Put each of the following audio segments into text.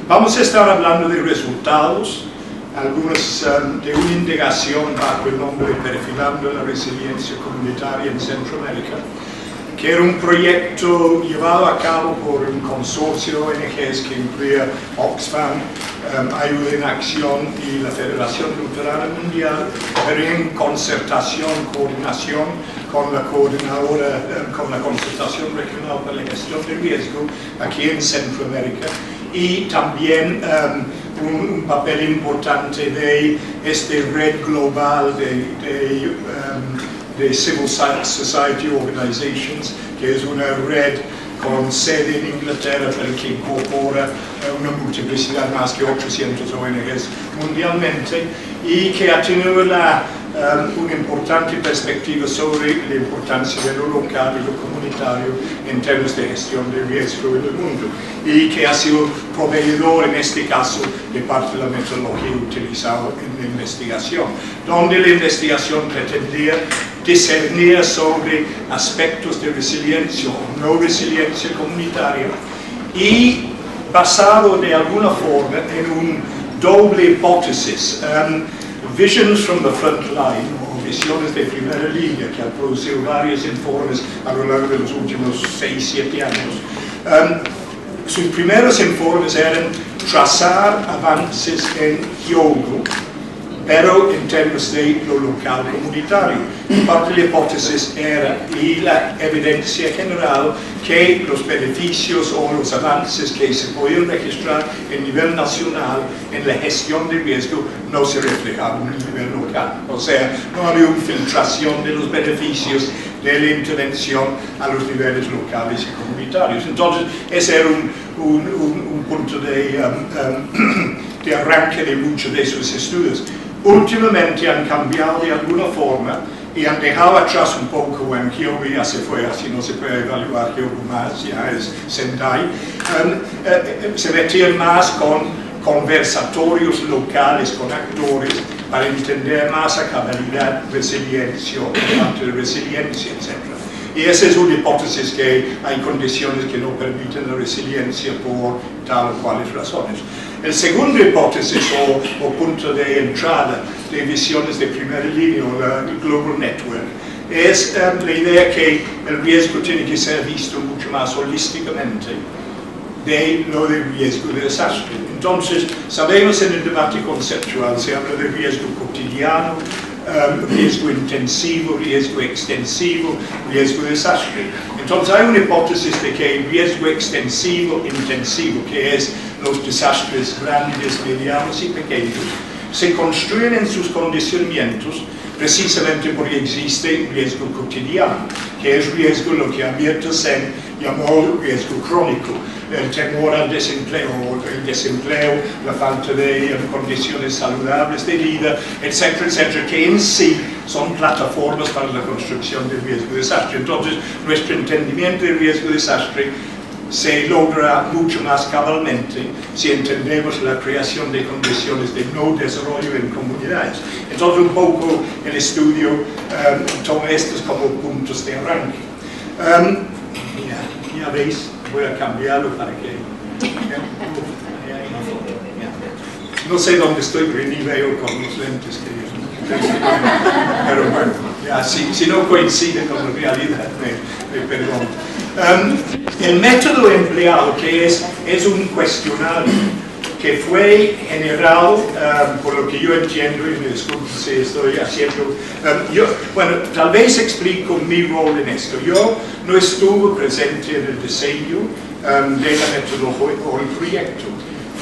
Vamos a estar hablando de resultados, algunos de una indagación bajo el nombre de Perfilando la Resiliencia Comunitaria en Centroamérica, que era un proyecto llevado a cabo por un consorcio de ONGs que incluía Oxfam, Ayuda en Acción y la Federación Luterana Mundial, pero en concertación, coordinación con la coordinadora, con la Concertación Regional para la Gestión de Riesgo aquí en Centroamérica, y también un papel importante de esta red global de Civil Society Organizations, que es una red con sede en Inglaterra, pero que incorpora una multiplicidad más que 800 ONGs mundialmente, y que ha tenido una importante perspectiva sobre la importancia de lo local y lo comunitario en términos de gestión de riesgo en el mundo, y que ha sido proveedor en este caso de parte de la metodología utilizada en la investigación, donde la investigación pretendía discernir sobre aspectos de resiliencia o no resiliencia comunitaria, y basado de alguna forma en una doble hipótesis, Visions from the Front Line, o visiones de primera línea, que ha producido varios informes a lo largo de los últimos 6-7 años. Sus primeros informes eran trazar avances en Hyogo, pero en términos de lo local comunitario. Parte de la hipótesis era, y la evidencia general, que los beneficios o los avances que se podían registrar en nivel nacional en la gestión de riesgo no se reflejaban en el nivel local. O sea, no había una filtración de los beneficios de la intervención a los niveles locales y comunitarios. Entonces, ese era un punto de arranque de muchos de esos estudios. Últimamente han cambiado de alguna forma y han dejado atrás un poco en Hyogo, ya se fue, así no se puede evaluar Hyogo más, ya es Sendai. Se metían más con conversatorios locales con actores para entender más a cabalidad resiliencia, parte de resiliencia, etc. Y esa es una hipótesis, que hay condiciones que no permiten la resiliencia por tal o cuales razones. El segundo hipótesis o punto de entrada de visiones de primera línea, o la Global Network, es la idea que el riesgo tiene que ser visto mucho más holísticamente de lo del riesgo de desastre. Entonces, sabemos en el debate conceptual, se habla de riesgo cotidiano, riesgo intensivo, riesgo extensivo, riesgo de desastre. Entonces hay una hipótesis de que el riesgo extensivo, intensivo, que es los desastres grandes, medianos y pequeños, se construyen en sus condicionamientos precisamente porque existe riesgo cotidiano, que es riesgo, lo que Amartya Sen llamó riesgo crónico, el temor al desempleo, la falta de condiciones saludables de vida, etcétera, etcétera, que en sí son plataformas para la construcción del riesgo de desastre. Entonces, nuestro entendimiento del riesgo de desastre se logra mucho más cabalmente si entendemos la creación de condiciones de no desarrollo en comunidades. Entonces, un poco el estudio toma estos como puntos de arranque. Ya veis, voy a cambiarlo para que... No sé dónde estoy, pero ni veo con los lentes pero bueno, ya, si no coincide con la realidad, me perdono. El método empleado, que es un cuestionario que fue generado, por lo que yo entiendo, y me disculpo si estoy haciendo, bueno, tal vez explico mi rol en esto. Yo no estuve presente en el diseño de la metodología o el proyecto.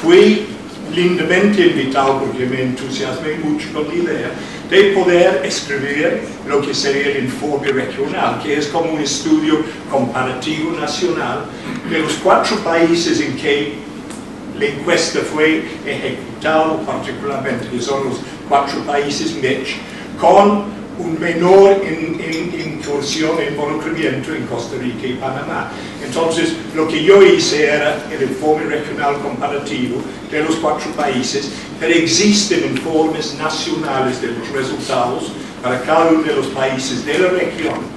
Fui lindamente invitado, porque me entusiasmé mucho con la idea de poder escribir lo que sería el informe regional, que es como un estudio comparativo nacional de los 4 países en que la encuesta fue ejecutada particularmente, que son los 4 países MECH, con un menor incursión e involucramiento en Costa Rica y Panamá. Entonces, lo que yo hice era el informe regional comparativo de los 4 países, pero existen informes nacionales de los resultados para cada uno de los países de la región,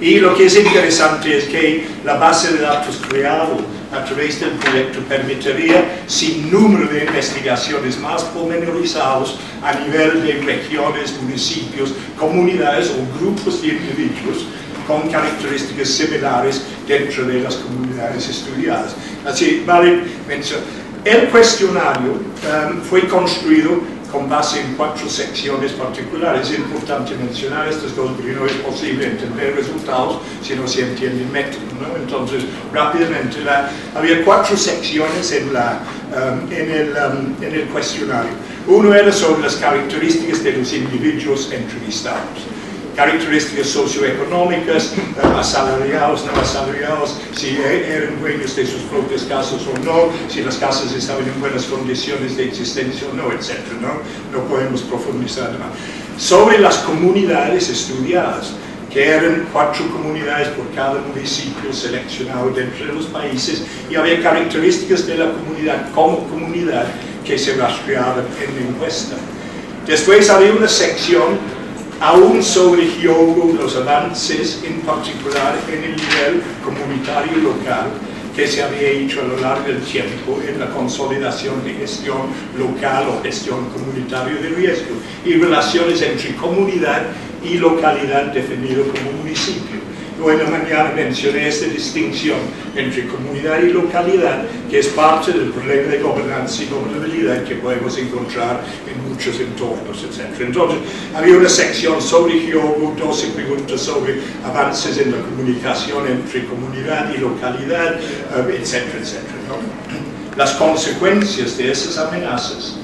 Y lo que es interesante es que la base de datos creado a través del proyecto permitiría sin número de investigaciones más pormenorizados a nivel de regiones, municipios, comunidades o grupos de individuos con características similares dentro de las comunidades estudiadas. Así, vale mencionar. El cuestionario fue construido con base en 4 secciones particulares. Es importante mencionar estas cosas porque no es posible entender resultados si no se entiende el método, ¿no? Entonces, rápidamente, había 4 secciones en el cuestionario. Uno era sobre las características de los individuos entrevistados. Características socioeconómicas, asalariados, no asalariados, si eran dueños de sus propias casas o no, si las casas estaban en buenas condiciones de existencia o no, etc. No podemos profundizar más. Sobre las comunidades estudiadas, que eran 4 comunidades por cada municipio seleccionado dentro de los países, y había características de la comunidad como comunidad que se rastreaban en la encuesta. Después había una sección aún sobre los avances, en particular en el nivel comunitario local, que se había hecho a lo largo del tiempo en la consolidación de gestión local o gestión comunitaria de riesgo, y relaciones entre comunidad y localidad definido como municipio. Hoy en la mañana mencioné esta distinción entre comunidad y localidad, que es parte del problema de gobernanza y gobernabilidad que podemos encontrar en muchos entornos, etc. Entonces, había una sección sobre Hyogo, 12 preguntas sobre avances en la comunicación entre comunidad y localidad, etcétera, etcétera, ¿no? Las consecuencias de esas amenazas,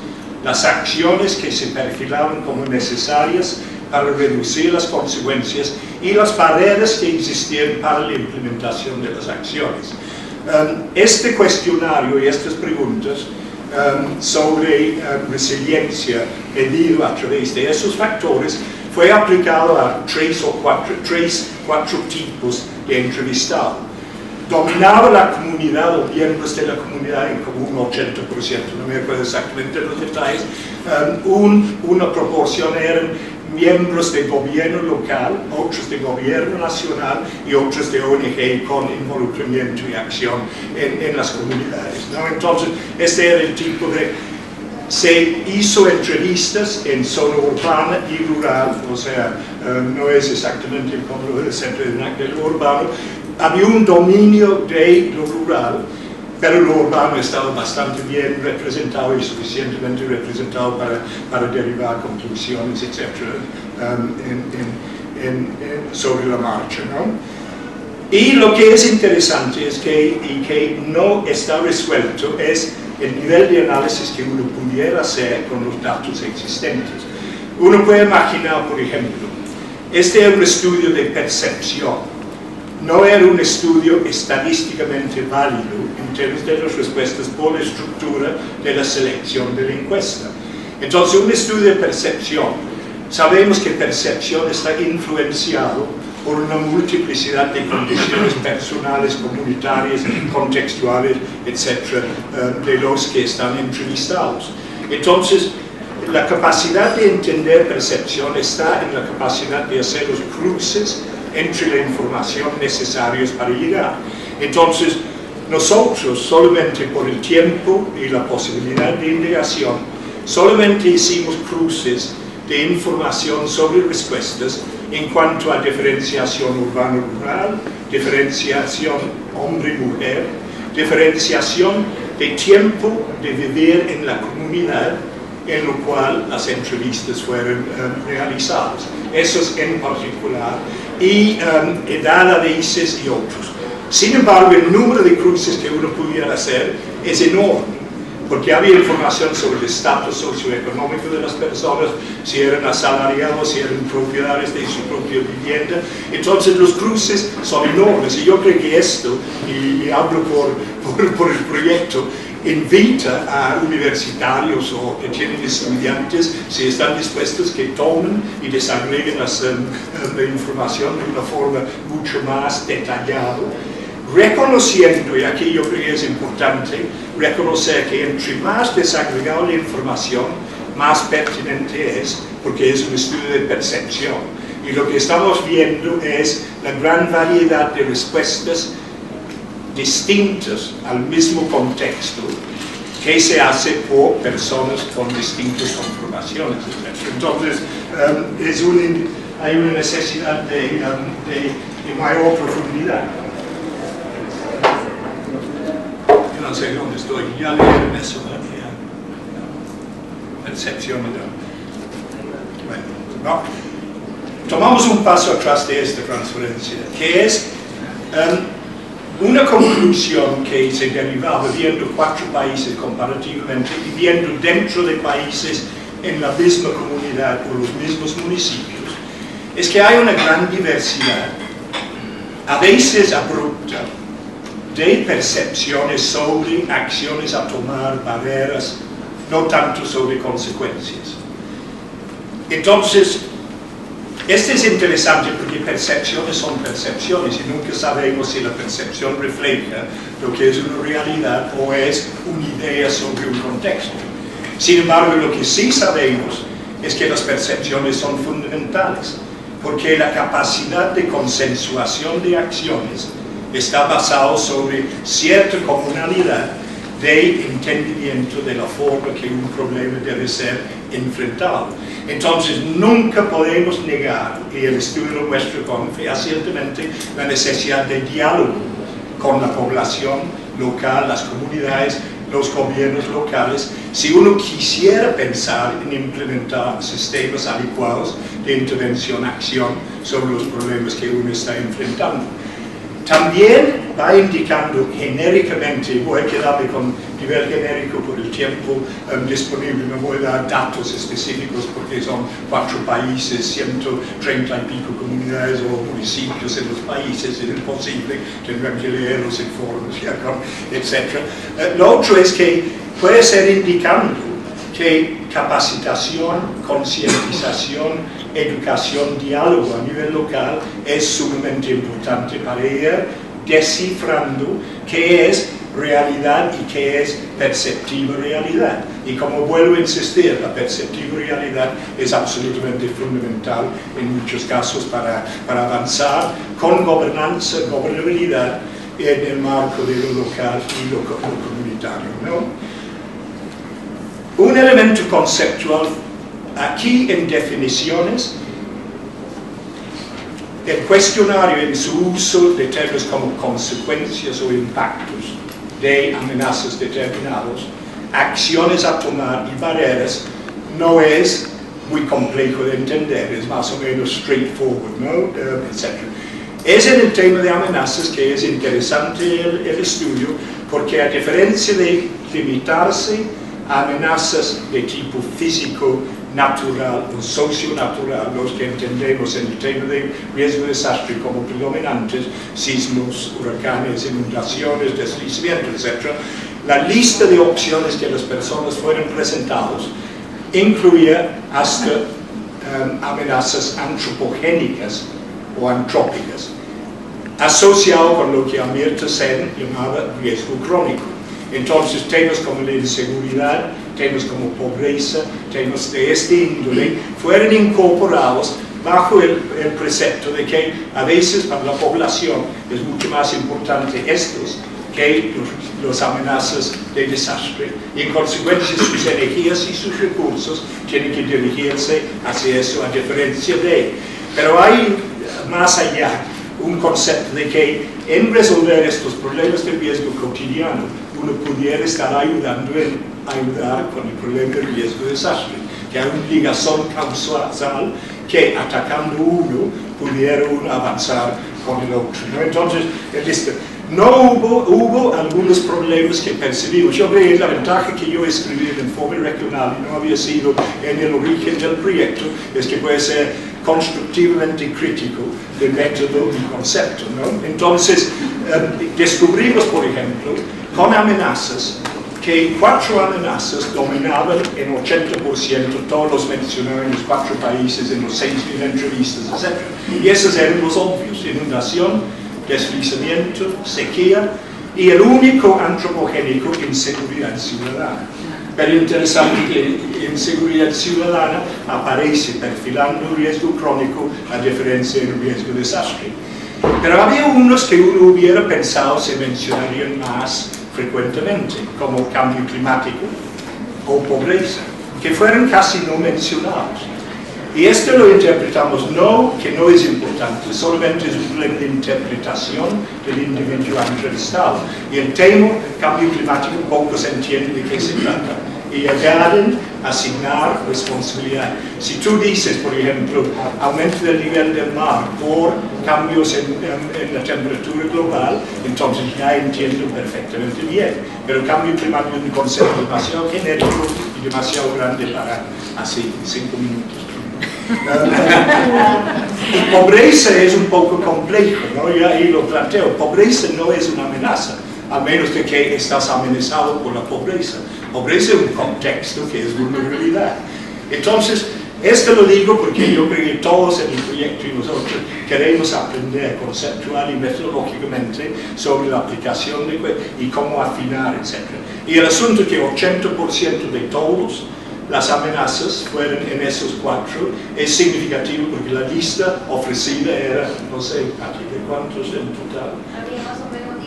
las acciones que se perfilaban como necesarias para reducir las consecuencias y las barreras que existían para la implementación de las acciones. Este cuestionario y estas preguntas sobre resiliencia medido a través de esos factores fue aplicado a 4 tipos de entrevistado. Dominaba la comunidad o miembros de la comunidad en como un 80%, no me acuerdo exactamente los detalles, una proporción eran miembros de gobierno local, otros de gobierno nacional y otros de ONG con involucramiento y acción en las comunidades, ¿no? Entonces, este era el tipo de... Se hizo entrevistas en zona urbana y rural, o sea, no es exactamente como el centro de lo urbano. Había un dominio de lo rural, pero lo urbano estaba bastante bien representado y suficientemente representado para derivar conclusiones, etc., sobre la marcha, ¿no? Y lo que es interesante es que no está resuelto es el nivel de análisis que uno pudiera hacer con los datos existentes. Uno puede imaginar, por ejemplo, este es un estudio de percepción. No era un estudio estadísticamente válido en términos de las respuestas por la estructura de la selección de la encuesta. Entonces, un estudio de percepción, sabemos que percepción está influenciado por una multiplicidad de condiciones personales, comunitarias, contextuales, etc., de los que están entrevistados. Entonces, la capacidad de entender percepción está en la capacidad de hacer los cruces entre la información necesarios para llegar. Entonces, nosotros, solamente por el tiempo y la posibilidad de indagación, solamente hicimos cruces de información sobre respuestas en cuanto a diferenciación urbano-rural, diferenciación hombre-mujer, diferenciación de tiempo de vivir en la comunidad en lo cual las entrevistas fueron realizadas. Esos en particular, y edad a veces y otros. Sin embargo, el número de cruces que uno pudiera hacer es enorme, porque había información sobre el estatus socioeconómico de las personas, si eran asalariados, si eran propietarios de su propia vivienda. Entonces los cruces son enormes, y yo creo que esto, y hablo por el proyecto, invita a universitarios o que tienen estudiantes, si están dispuestos, que tomen y desagreguen la información de una forma mucho más detallada, reconociendo, y aquí yo creo que es importante, reconocer que entre más desagregada la información, más pertinente es, porque es un estudio de percepción. Y lo que estamos viendo es la gran variedad de respuestas distintas al mismo contexto que se hace por personas con distintas conformaciones, etc. Entonces, hay una necesidad de mayor profundidad. Yo no sé dónde estoy, ya leí eso, percepción de... Bueno, no. Tomamos un paso atrás de esta transferencia, que es una conclusión que se derivaba viendo 4 países comparativamente y viendo dentro de países en la misma comunidad o los mismos municipios, es que hay una gran diversidad, a veces abrupta, de percepciones sobre acciones a tomar, barreras, no tanto sobre consecuencias. Entonces, este es interesante porque percepciones son percepciones y nunca sabemos si la percepción refleja lo que es una realidad o es una idea sobre un contexto. Sin embargo, lo que sí sabemos es que las percepciones son fundamentales, porque la capacidad de consensuación de acciones está basada sobre cierta comunalidad de entendimiento de la forma que un problema debe ser enfrentado. Entonces, nunca podemos negar, y el estudio lo muestra con fehacientemente, la necesidad de diálogo con la población local, las comunidades, los gobiernos locales, si uno quisiera pensar en implementar sistemas adecuados de intervención-acción sobre los problemas que uno está enfrentando. También va indicando genéricamente, voy a quedarme con nivel genérico por el tiempo disponible, no voy a dar datos específicos porque son 4 países, 130 y pico comunidades o municipios en los países, es imposible, tendrán que leer los informes, etc. Lo otro es que puede ser indicando que capacitación, concientización, educación, diálogo a nivel local es sumamente importante para ir descifrando qué es realidad y qué es perceptiva realidad. Y como vuelvo a insistir, la perceptiva realidad es absolutamente fundamental en muchos casos para avanzar con gobernanza, gobernabilidad en el marco de lo local y lo comunitario, ¿no? Un elemento conceptual aquí en definiciones, el cuestionario en su uso de términos como consecuencias o impactos de amenazas determinados, acciones a tomar y barreras, no es muy complejo de entender, es más o menos straightforward, ¿no? Etc. Es en el tema de amenazas que es interesante el estudio, porque a diferencia de limitarse a amenazas de tipo físico, natural o socio-natural, los que entendemos en el tema de riesgo de desastre como predominantes, sismos, huracanes, inundaciones, deslizamientos, etc. La lista de opciones que las personas fueron presentadas incluía hasta amenazas antropogénicas o antrópicas, asociado con lo que Amartya Sen llamaba riesgo crónico. Entonces, temas como la inseguridad, temas como pobreza, temas de este índole, fueron incorporados bajo el precepto de que a veces para la población es mucho más importante estos que las amenazas de desastre, y en consecuencia sus energías y sus recursos tienen que dirigirse hacia eso a diferencia de. Pero hay más allá un concepto de que en resolver estos problemas de riesgo cotidiano uno pudiera estar ayudando en ayudar con el problema del riesgo de desastre, que hay una ligación causal que atacando uno pudiera uno avanzar con el otro, ¿no? Entonces, no hubo algunos problemas que percibimos. Yo creo que la ventaja que yo escribí en informe regional y no había sido en el origen del proyecto es que puede ser constructivamente crítico del método y concepto, ¿no? Entonces, descubrimos, por ejemplo, con amenazas, que 4 amenazas dominaban en 80% todos los mencionados en los 4 países, en los 6.000 entrevistas, etc. Y esos eran los obvios: inundación, deslizamiento, sequía y el único antropogénico, inseguridad ciudadana. Pero interesante que en seguridad ciudadana aparece perfilando riesgo crónico a diferencia del riesgo de desastre. Pero había unos que uno hubiera pensado se mencionarían más frecuentemente, como cambio climático o pobreza, que fueron casi no mencionados. Y esto lo interpretamos no, que no es importante, solamente es un problema de interpretación del individuo entrevistado. Y el tema cambio climático poco se entiende de qué se trata. Y agarran asignar responsabilidad. Si tú dices, por ejemplo, aumento del nivel del mar por cambios en la temperatura global, entonces ya entiendo perfectamente bien. Pero el cambio climático es un concepto demasiado genérico y demasiado grande para así 5 minutos. Y pobreza es un poco complejo, ¿no? Yo ahí lo planteo. Pobreza no es una amenaza, a menos de que estás amenazado por la pobreza. Pobreza es un contexto que es vulnerabilidad. Entonces, esto lo digo porque yo creo que todos en el proyecto y nosotros queremos aprender conceptual y metodológicamente sobre la aplicación y cómo afinar, etc. Y el asunto es que 80% de todos las amenazas fueron en esos 4, es significativo porque la lista ofrecida era, no sé, ¿de cuántos en total? Había más o menos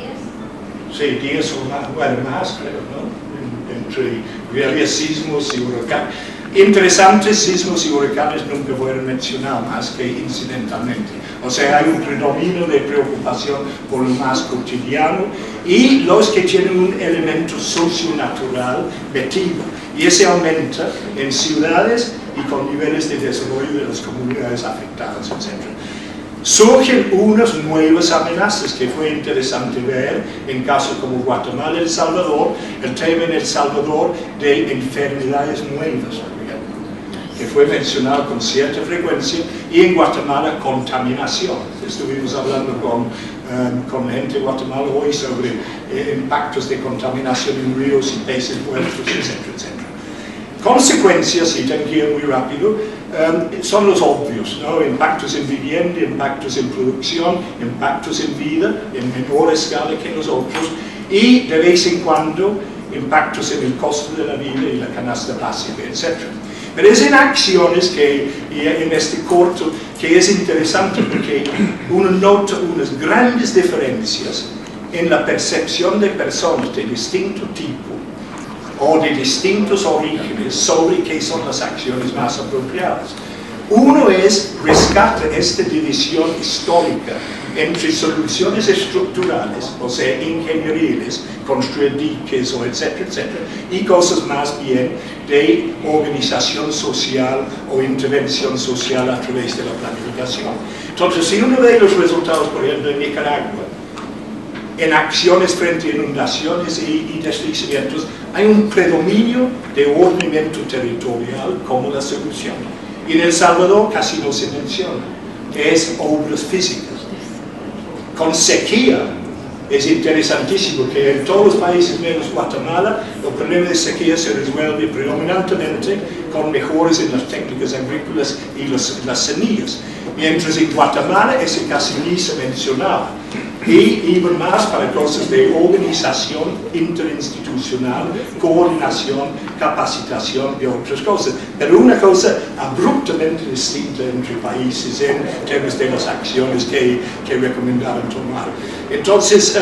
10. Sí, 10 o más, bueno, más creo, ¿no? Había sismos y huracanes. Interesantes, sismos y huracanes nunca fueron mencionados más que incidentalmente. O sea, hay un predominio de preocupación por lo más cotidiano y los que tienen un elemento socio-natural metido. Y ese aumenta en ciudades y con niveles de desarrollo de las comunidades afectadas, etc. Surgen unas nuevas amenazas que fue interesante ver en casos como Guatemala y El Salvador, el tema en El Salvador de enfermedades nuevas, que fue mencionado con cierta frecuencia, y en Guatemala contaminación. Estuvimos hablando con gente de Guatemala hoy sobre impactos de contaminación en ríos y peces muertos, etcétera, etcétera. Consecuencias, y tengo que ir muy rápido, son los obvios, ¿no? Impactos en vivienda, impactos en producción, impactos en vida, en menor escala que los otros, y de vez en cuando impactos en el costo de la vida y la canasta básica, etc. Pero es en acciones que, y en este corto, que es interesante porque uno nota unas grandes diferencias en la percepción de personas de distinto tipo o de distintos orígenes sobre qué son las acciones más apropiadas. Uno es rescata esta división histórica entre soluciones estructurales, o sea, ingenieriles, construir diques o etcétera, etcétera, y cosas más bien de organización social o intervención social a través de la planificación. Entonces, si uno ve los resultados, por ejemplo, en Nicaragua, en acciones frente a inundaciones y deslizamientos, hay un predominio de ordenamiento territorial como la solución. Y en El Salvador casi no se menciona, es obras físicas. Con sequía es interesantísimo que en todos los países menos Guatemala el problema de sequía se resuelve predominantemente con mejoras en las técnicas agrícolas y las semillas. Mientras en Guatemala ese casi ni se mencionaba. Y iban más para cosas de organización interinstitucional, coordinación, capacitación y otras cosas. Pero una cosa abruptamente distinta entre países en términos de las acciones que recomendaban tomar. Entonces,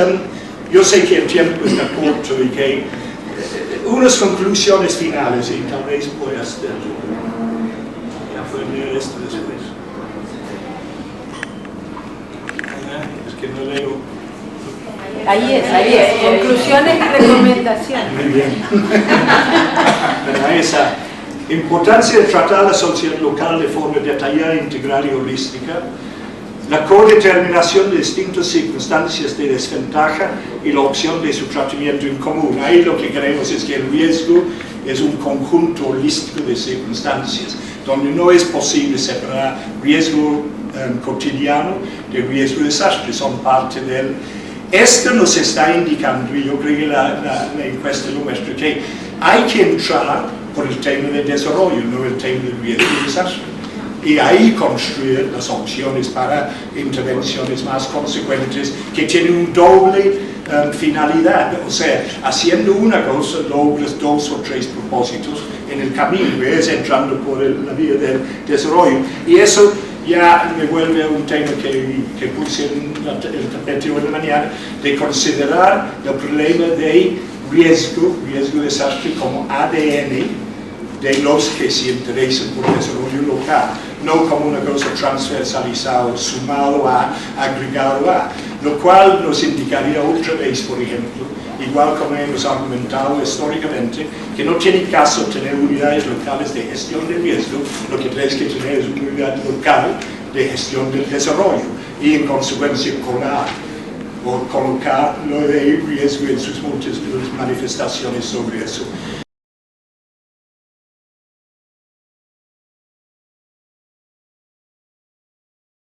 yo sé que el tiempo está corto y que unas conclusiones finales, y tal vez puedas aprender esto después. Que no leo. Ahí es. Conclusiones y recomendaciones. Muy bien. Esa importancia de tratar la sociedad local de forma detallada, integral y holística, la codeterminación de distintas circunstancias de desventaja y la opción de su tratamiento en común. Ahí lo que queremos es que el riesgo es un conjunto holístico de circunstancias, donde no es posible separar riesgo cotidiano de riesgo de desastre, son parte del... Esto nos está indicando, y yo creo que la encuesta lo muestra, que hay que entrar por el tema del desarrollo, no el tema del riesgo de desastre. y ahí construir las opciones para intervenciones más consecuentes que tienen un doble finalidad, o sea, haciendo una cosa logras 2 o 3 propósitos en el camino, es entrando por la vía del desarrollo, y eso ya me vuelve a un tema que puse en el tapete hoy de la mañana, de considerar el problema de riesgo desastre como ADN de los que se interesan por el desarrollo local, no como una cosa transversalizada, sumado a, agregado a, lo cual nos indicaría otra vez, por ejemplo, igual como hemos argumentado históricamente, que no tiene caso tener unidades locales de gestión de riesgo, lo que tienes que tener es una unidad local de gestión del desarrollo, y en consecuencia colocar lo de riesgo en sus múltiples manifestaciones sobre eso.